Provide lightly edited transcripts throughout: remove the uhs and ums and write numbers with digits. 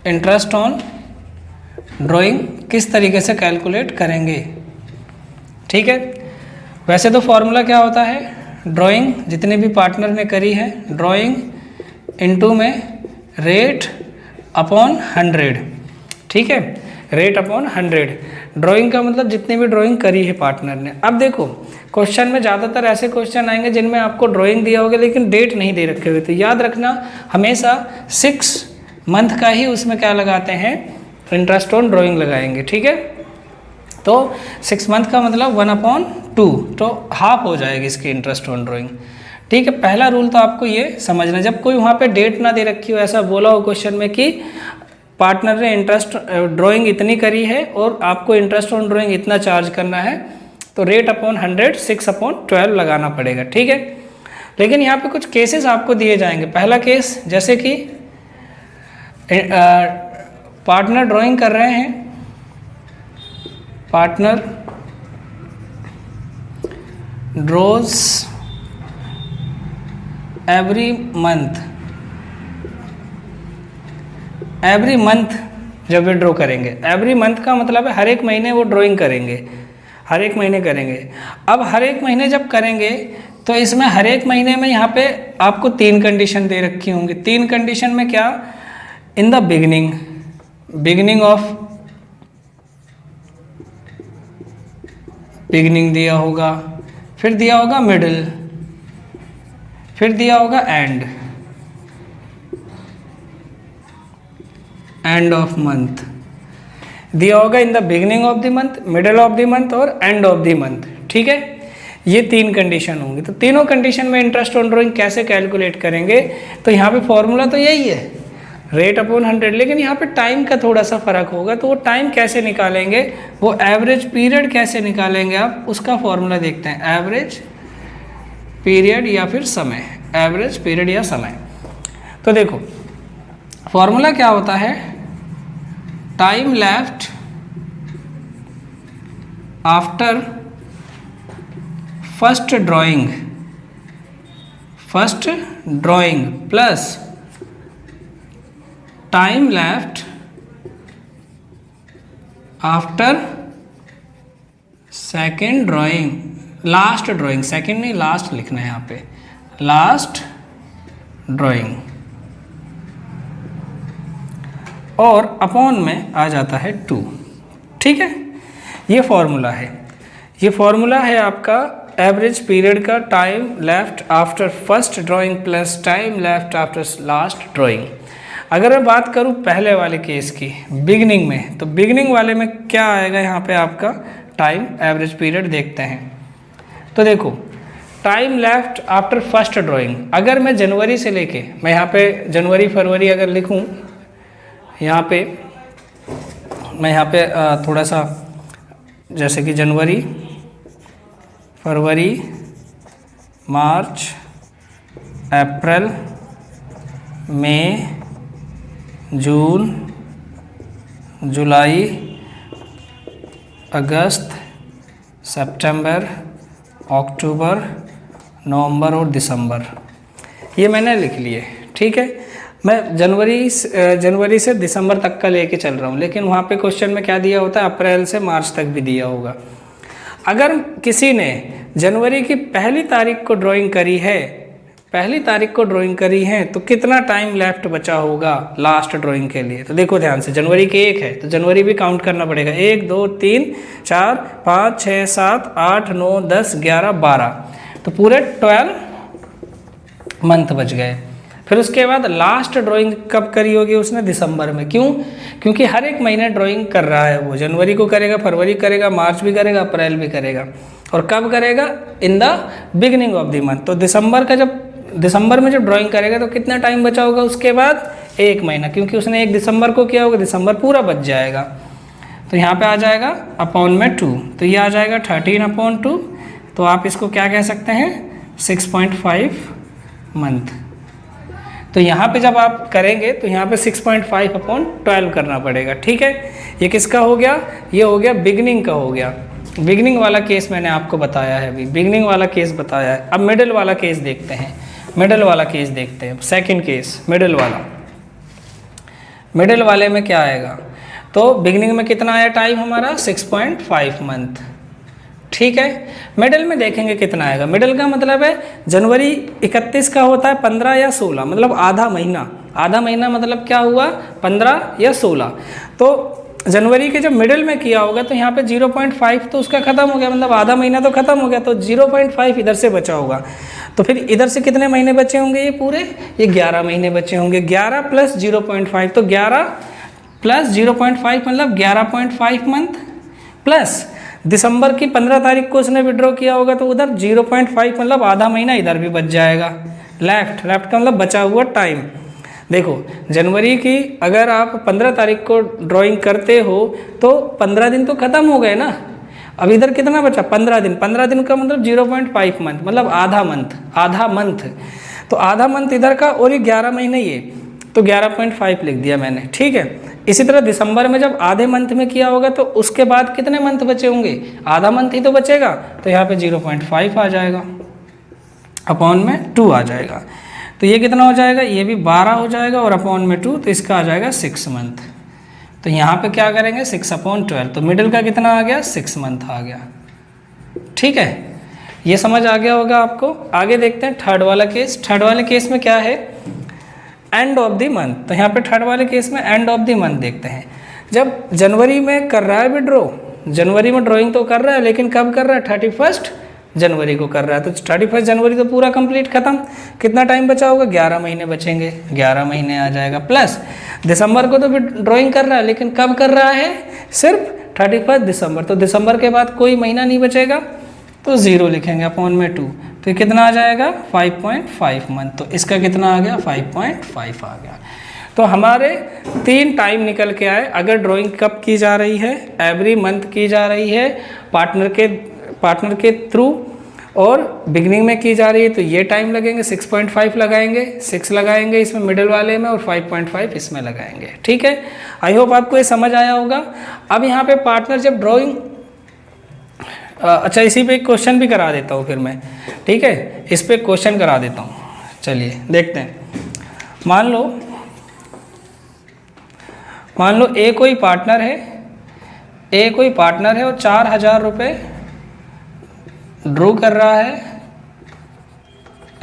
Interest on drawing किस तरीके से कैलकुलेट करेंगे। ठीक है, वैसे तो फॉर्मूला क्या होता है, ड्राइंग जितने भी पार्टनर ने करी है, ड्राइंग इनटू में रेट अपॉन 100। ठीक है, रेट अपॉन 100। ड्राइंग का मतलब जितनी भी ड्राइंग करी है पार्टनर ने। अब देखो क्वेश्चन में ज़्यादातर ऐसे क्वेश्चन आएंगे जिनमें आपको ड्राइंग दिया होगा लेकिन डेट नहीं दे रखे हुए, तो याद रखना हमेशा 6 मंथ का ही उसमें क्या लगाते हैं, इंटरेस्ट ऑन ड्राइंग लगाएंगे। ठीक है, तो 6 मंथ का मतलब 1/2, तो हाफ हो जाएगी इसकी इंटरेस्ट ऑन ड्राइंग। ठीक है, पहला रूल तो आपको ये समझना, जब कोई वहाँ पे डेट ना दे रखी हो, ऐसा बोला हो क्वेश्चन में कि पार्टनर ने इंटरेस्ट ड्राइंग इतनी करी है और आपको इंटरेस्ट ऑन ड्राइंग इतना चार्ज करना है, तो रेट अपॉन 100 6/12 लगाना पड़ेगा। ठीक है, लेकिन यहाँ पे कुछ केसेस आपको दिए जाएंगे। पहला केस जैसे कि पार्टनर ड्राइंग कर रहे हैं, पार्टनर ड्रॉज एवरी मंथ जब वे ड्रॉ करेंगे, एवरी मंथ का मतलब है हर एक महीने वो ड्राइंग करेंगे, हर एक महीने करेंगे। अब हर एक महीने जब करेंगे तो इसमें हर एक महीने में यहाँ पे आपको 3 कंडीशन दे रखी होंगी। 3 कंडीशन में क्या, इन द बिगिनिंग दिया होगा, फिर दिया होगा मिडिल, फिर दिया होगा एंड ऑफ मंथ, दिया होगा in the beginning of the month, middle of the month और एंड ऑफ द मंथ। ठीक है, ये 3 कंडीशन होंगी। तो तीनों कंडीशन में इंटरेस्ट ऑन ड्राइंग कैसे कैलकुलेट करेंगे, तो यहाँ पे फॉर्मूला तो यही है, रेट अपॉन 100, लेकिन यहाँ पे टाइम का थोड़ा सा फर्क होगा। तो वो टाइम कैसे निकालेंगे, वो एवरेज पीरियड कैसे निकालेंगे आप, उसका फॉर्मूला देखते हैं। एवरेज पीरियड या फिर समय, एवरेज पीरियड या समय। तो देखो फॉर्मूला क्या होता है, time left after first drawing plus time left after second drawing, last drawing, second नहीं लास्ट लिखना है यहाँ पे, लास्ट ड्राइंग, और अपॉन में आ जाता है 2। ठीक है, ये फॉर्मूला है, ये फॉर्मूला है आपका एवरेज पीरियड का, time left after first drawing plus time left after last drawing. अगर मैं बात करूं पहले वाले केस की, बिगिनिंग में, तो बिगिनिंग वाले में क्या आएगा यहाँ पे आपका टाइम एवरेज पीरियड देखते हैं। तो देखो time left after first drawing, अगर मैं जनवरी से लेके, मैं यहाँ पे जनवरी फरवरी अगर लिखूँ, यहाँ पे मैं यहाँ पे थोड़ा सा जैसे कि जनवरी फरवरी मार्च अप्रैल मई जून जुलाई अगस्त सितंबर अक्टूबर नवंबर और दिसंबर, ये मैंने लिख लिए। ठीक है, मैं जनवरी से दिसंबर तक का लेके चल रहा हूँ, लेकिन वहाँ पे क्वेश्चन में क्या दिया होता है, अप्रैल से मार्च तक भी दिया होगा। अगर किसी ने जनवरी की पहली तारीख को ड्राइंग करी है, तो कितना टाइम लेफ्ट बचा होगा लास्ट ड्राइंग के लिए। तो देखो ध्यान से, जनवरी की 1 है तो जनवरी भी काउंट करना पड़ेगा, 1 2 3 4 5 6 7 8 9 10 11 12, तो पूरे 12 मंथ बच गए। फिर उसके बाद लास्ट ड्राइंग कब करी होगी उसने, दिसंबर में। क्यों, क्योंकि हर एक महीने ड्राइंग कर रहा है वो, जनवरी को करेगा, फरवरी करेगा, मार्च भी करेगा, अप्रैल भी करेगा, और कब करेगा, in the beginning of the month. तो दिसंबर में जब ड्राइंग करेगा तो कितना टाइम बचा होगा उसके बाद, 1 महीना, क्योंकि उसने 1 दिसंबर को किया होगा, दिसंबर पूरा बच जाएगा। तो यहाँ पे आ जाएगा अपॉन में 2, तो ये आ जाएगा 13/2। तो आप इसको क्या कह सकते हैं, 6.5 मंथ। तो यहाँ पे जब आप करेंगे तो यहाँ पे 6.5/12 करना पड़ेगा। ठीक है, ये किसका हो गया, ये हो गया बिगिनिंग का हो गया। बिगिनिंग वाला केस मैंने आपको बताया है, अभी बिगिनिंग वाला केस बताया है। अब मिडिल वाला केस देखते हैं, सेकंड केस मिडिल वाला। मिडिल वाले में क्या आएगा, तो बिगिनिंग में कितना आया टाइम हमारा 6.5 मंथ। ठीक है, मिडिल में देखेंगे कितना आएगा। मिडिल का मतलब है जनवरी 31 का होता है 15 या 16, मतलब आधा महीना। आधा महीना मतलब क्या हुआ, 15 या 16। तो जनवरी के जब मिडिल में किया होगा तो यहाँ पे 0.5 तो उसका खत्म हो गया, मतलब आधा महीना तो खत्म हो गया, तो 0.5 इधर से बचा होगा। तो फिर इधर से कितने महीने बचे होंगे, ये पूरे ये 11 महीने बचे होंगे। 11 प्लस 0.5, तो 11 प्लस 0.5 मतलब 11.5 मंथ, प्लस दिसंबर की 15 तारीख को उसने विड्रॉ किया होगा तो उधर 0.5 मतलब आधा महीना इधर भी बच जाएगा। लेफ्ट का मतलब बचा हुआ टाइम। देखो जनवरी की अगर आप 15 तारीख को ड्राइंग करते हो तो 15 दिन तो खत्म हो गए ना। अब इधर कितना बचा, 15 दिन। 15 दिन का मतलब 0.5 मंथ, मतलब आधा मंथ। तो आधा मंथ इधर का और ये 11 महीने ये, तो 11.5 लिख दिया मैंने। ठीक है, इसी तरह दिसंबर में जब आधे मंथ में किया होगा तो उसके बाद कितने मंथ बचे होंगे, आधा मंथ ही तो बचेगा, तो यहाँ पे 0.5 आ जाएगा, अपॉन में 2 आ जाएगा। तो ये कितना हो जाएगा, ये भी 12 हो जाएगा और अपॉन में 2, तो इसका आ जाएगा 6 मंथ। तो यहाँ पे क्या करेंगे 6/12, तो मिडिल का कितना आ गया, 6 मंथ आ गया। ठीक है, ये समझ आ गया होगा आपको। आगे देखते हैं थर्ड वाला केस। थर्ड वाले केस में क्या है, एंड ऑफ द मंथ। तो यहाँ पे थर्ड वाले केस में एंड ऑफ द मंथ देखते हैं। जब जनवरी में कर रहा है विड्रॉ, जनवरी में ड्राइंग तो कर रहा है, लेकिन कब कर रहा है, 31 जनवरी को कर रहा है। तो 31 जनवरी तो पूरा कंप्लीट खत्म। कितना टाइम बचा होगा, 11 महीने बचेंगे, 11 महीने आ जाएगा। प्लस दिसंबर को तो ड्राइंग कर रहा है, लेकिन कब कर रहा है, सिर्फ 31 दिसंबर। तो दिसंबर के बाद कोई महीना नहीं बचेगा, तो 0 लिखेंगे, अपॉन में 2। तो कितना आ जाएगा 5.5 मंथ। तो इसका कितना आ गया, 5.5 आ गया। तो हमारे 3 टाइम निकल के आए। अगर ड्राइंग कब की जा रही है, एवरी मंथ की जा रही है पार्टनर के थ्रू, और बिगनिंग में की जा रही है, तो ये टाइम लगेंगे 6.5 लगाएंगे, 6 लगाएंगे इसमें मिडिल वाले में, और 5.5 इसमें लगाएंगे। ठीक है, आई होप आपको ये समझ आया होगा। अब यहाँ पे पार्टनर जब ड्राइंग, अच्छा इसी पे एक क्वेश्चन भी करा देता हूँ फिर मैं। ठीक है, इस पे क्वेश्चन करा देता हूँ, चलिए देखते हैं। मान लो ए कोई पार्टनर है, और 4,000 रुपये ड्रॉ कर रहा है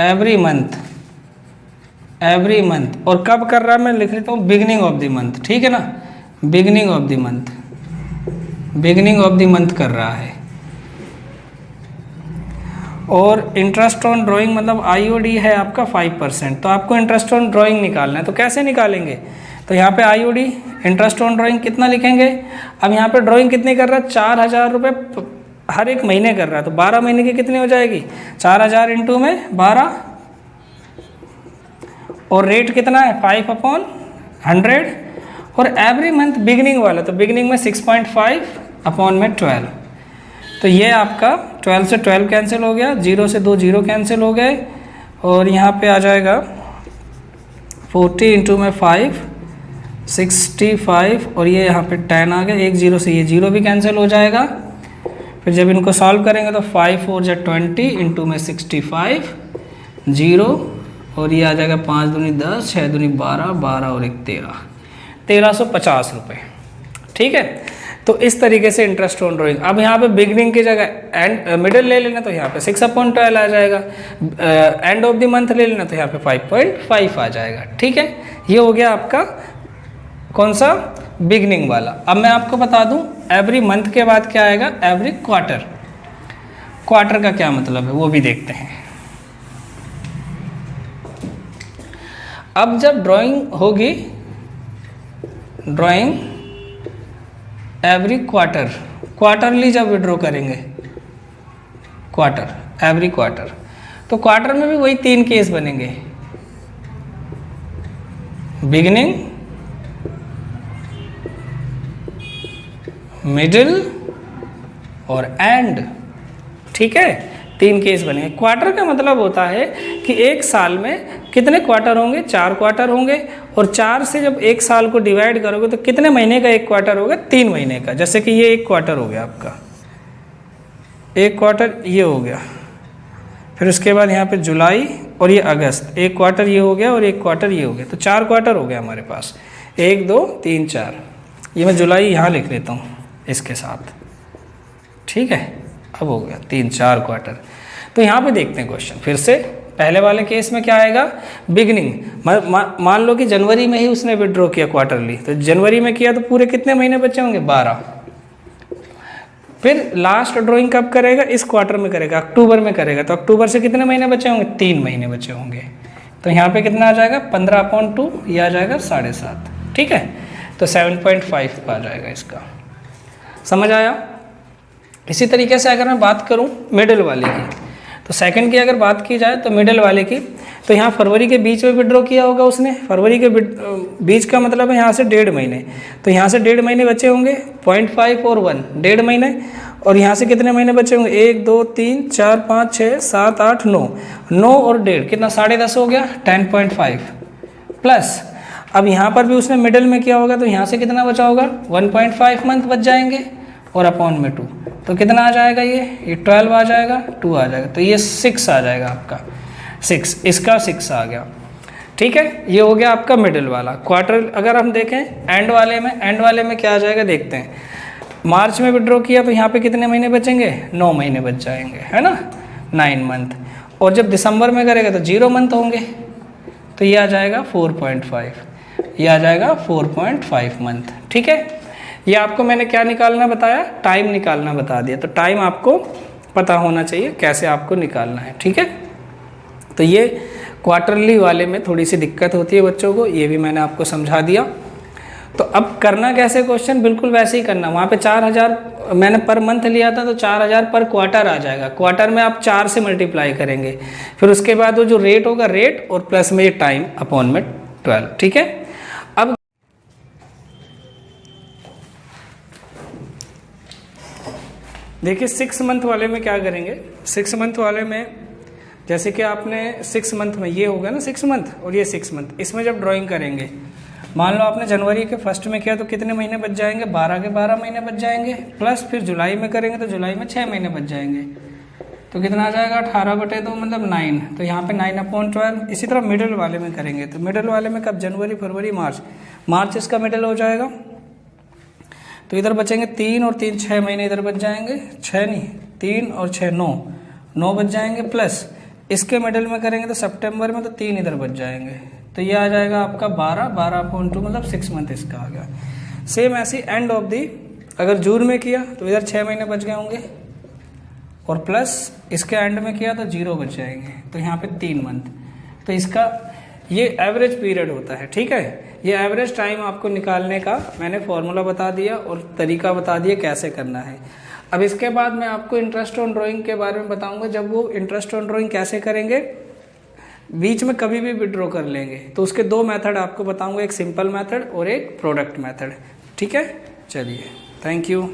एवरी मंथ। और कब कर रहा है, मैं लिख लेता हूँ बिगनिंग ऑफ द मंथ। ठीक है ना, बिगनिंग ऑफ द मंथ कर रहा है। और इंटरेस्ट ऑन ड्राइंग मतलब IOD है आपका 5%। तो आपको इंटरेस्ट ऑन ड्राइंग निकालना है, तो कैसे निकालेंगे, तो यहाँ पे IOD इंटरेस्ट ऑन ड्राइंग कितना लिखेंगे। अब यहाँ पे ड्राइंग कितनी कर रहा है, 4,000 रुपये हर एक महीने कर रहा है, तो 12 महीने की कितनी हो जाएगी, 4,000 इंटू में 12, और रेट कितना है 5/100, और एवरी मंथ बिगनिंग वाला, तो बिगनिंग में 6.5 अपॉन में 12। तो ये आपका 12 से 12 कैंसिल हो गया, 0 से 2 0 कैंसिल हो गए, और यहाँ पे आ जाएगा 40 इंटू में 5 65, और ये यहाँ पे 10 आ गया। 1 0 से ये 0 भी कैंसिल हो जाएगा। फिर जब इनको सॉल्व करेंगे तो 5 4 जा 20 इंटू में 65 0, और ये आ जाएगा 5 दूनी 10 6 दूनी 12 12 और 1 13, 1350 रुपये। ठीक है, तो इस तरीके से इंटरेस्ट ऑन ड्राइंग। अब यहाँ पे बिगनिंग की जगह एंड मिडिल ले लेना, तो यहाँ पे 6/12 आ जाएगा। एंड ऑफ द मंथ ले लेना, तो यहाँ पे 5.5 आ जाएगा। ठीक है, ये हो गया आपका कौन सा, बिगनिंग वाला। अब मैं आपको बता दूं एवरी मंथ के बाद क्या आएगा, एवरी क्वार्टर। क्वार्टर का क्या मतलब है वो भी देखते हैं। अब जब ड्राइंग होगी, ड्राइंग एवरी क्वार्टरली जब विड्रॉ करेंगे, एवरी क्वार्टर, तो क्वार्टर में भी वही 3 केस बनेंगे, बिगिनिंग, मिडिल और एंड। ठीक है, 3 केस बनेंगे। क्वार्टर का मतलब होता है कि एक साल में कितने क्वार्टर होंगे, 4 क्वार्टर होंगे, और 4 से जब एक साल को डिवाइड करोगे तो कितने महीने का एक क्वार्टर होगा, 3 महीने का। जैसे कि ये एक क्वार्टर हो गया आपका, एक क्वार्टर ये हो गया, फिर उसके बाद यहाँ पे जुलाई और ये अगस्त, एक क्वार्टर ये हो गया और एक क्वार्टर ये हो गया, तो 4 क्वार्टर हो गया हमारे पास। 1 2 3 4, ये मैं जुलाई यहाँ लिख लेता हूँ इसके साथ, ठीक है। अब हो गया 3 4 क्वार्टर। तो यहाँ पे देखते हैं क्वेश्चन फिर से। पहले वाले केस में क्या आएगा, बिगनिंग, मान लो कि जनवरी में ही उसने विड्रॉ किया क्वार्टरली, तो जनवरी में किया तो पूरे कितने महीने बचे होंगे, 12। फिर लास्ट ड्राइंग कब करेगा, इस क्वार्टर में करेगा, अक्टूबर में करेगा, तो अक्टूबर से कितने महीने बचे होंगे, 3 महीने बचे होंगे। तो यहाँ पे कितना आ जाएगा, 15/2, ये आ जाएगा 7.5, ठीक है। तो 7.5 आ जाएगा इसका, समझ आया। इसी तरीके से अगर मैं बात करूँ मिडिल वाले की, तो सेकंड की अगर बात की जाए तो मिडिल वाले की, तो यहाँ फरवरी के बीच में विड्रॉ किया होगा उसने, फरवरी के बीच का मतलब है यहाँ से 1.5 महीने, तो यहाँ से 1.5 महीने बचे होंगे, 0.5 और 1 1.5 महीने, और यहाँ से कितने महीने बचे होंगे, 1 2 3 4 5 6 7 8 9, 9 और 1.5 कितना, 10.5 हो गया, 10.5 प्लस। अब यहाँ पर भी उसने मिडिल में किया होगा, तो यहाँ से कितना बचा होगा, 1.5 मंथ बच जाएंगे, और अपॉन में 2, तो कितना आ जाएगा, ये 12 आ जाएगा, 2 आ जाएगा, तो ये 6 आ जाएगा आपका, 6, इसका 6 आ गया, ठीक है। ये हो गया आपका मिडिल वाला क्वार्टर। अगर हम देखें एंड वाले में क्या आ जाएगा, देखते हैं। मार्च में विड्रॉ किया तो यहाँ पे कितने महीने बचेंगे, 9 महीने बच जाएंगे, है ना, 9 मंथ। और जब दिसंबर में करेगा तो 0 मंथ होंगे, तो ये आ जाएगा 4.5, ये आ जाएगा 4.5 मंथ, ठीक है। ये आपको मैंने क्या निकालना बताया, टाइम निकालना बता दिया, तो टाइम आपको पता होना चाहिए कैसे आपको निकालना है, ठीक है। तो ये क्वार्टरली वाले में थोड़ी सी दिक्कत होती है बच्चों को, ये भी मैंने आपको समझा दिया। तो अब करना कैसे क्वेश्चन, बिल्कुल वैसे ही करना। वहाँ पे 4000 मैंने पर मंथ लिया था, तो 4000 पर क्वार्टर आ जाएगा। क्वार्टर में आप 4 से मल्टीप्लाई करेंगे, फिर उसके बाद वो जो रेट होगा रेट, और प्लस में ये टाइम अपॉन में 12, ठीक है। अब देखिए 6 मंथ वाले में क्या करेंगे, 6 मंथ वाले में जैसे कि आपने 6 मंथ में ये होगा ना 6 मंथ, और ये 6 मंथ, इसमें जब ड्राइंग करेंगे, मान लो आपने जनवरी के फर्स्ट में किया तो कितने महीने बच जाएंगे, 12 के 12 महीने बच जाएंगे, प्लस फिर जुलाई में करेंगे तो जुलाई में 6 महीने बच जाएंगे, तो कितना आ जाएगा, 18/2 मतलब 9, तो यहाँ पे 9/12। इसी तरह मिडिल वाले में करेंगे, तो मिडिल वाले में कब, जनवरी फरवरी मार्च इसका मिडिल हो जाएगा, तो इधर बचेंगे 3 और 3 6 महीने इधर बच जाएंगे, 6 नहीं 3 और 6 9 बच जाएंगे, प्लस इसके मिडिल में करेंगे तो सितंबर में तो 3 इधर बच जाएंगे, तो ये आ जाएगा आपका 12/2 मतलब 6 मंथ इसका आ गया। सेम ऐसे एंड ऑफ दी, अगर जून में किया तो इधर 6 महीने बच गए होंगे, और प्लस इसके एंड में किया तो 0 बच जाएंगे, तो यहाँ पे 3 मंथ। तो इसका ये एवरेज पीरियड होता है, ठीक है। ये एवरेज टाइम आपको निकालने का मैंने फॉर्मूला बता दिया और तरीका बता दिया कैसे करना है। अब इसके बाद मैं आपको इंटरेस्ट ऑन ड्राइंग के बारे में बताऊंगा। जब वो इंटरेस्ट ऑन ड्राइंग कैसे करेंगे, बीच में कभी भी विड्रॉ कर लेंगे, तो उसके 2 मेथड आपको बताऊंगा, एक सिंपल मेथड और एक प्रोडक्ट मेथड, ठीक है। चलिए, थैंक यू।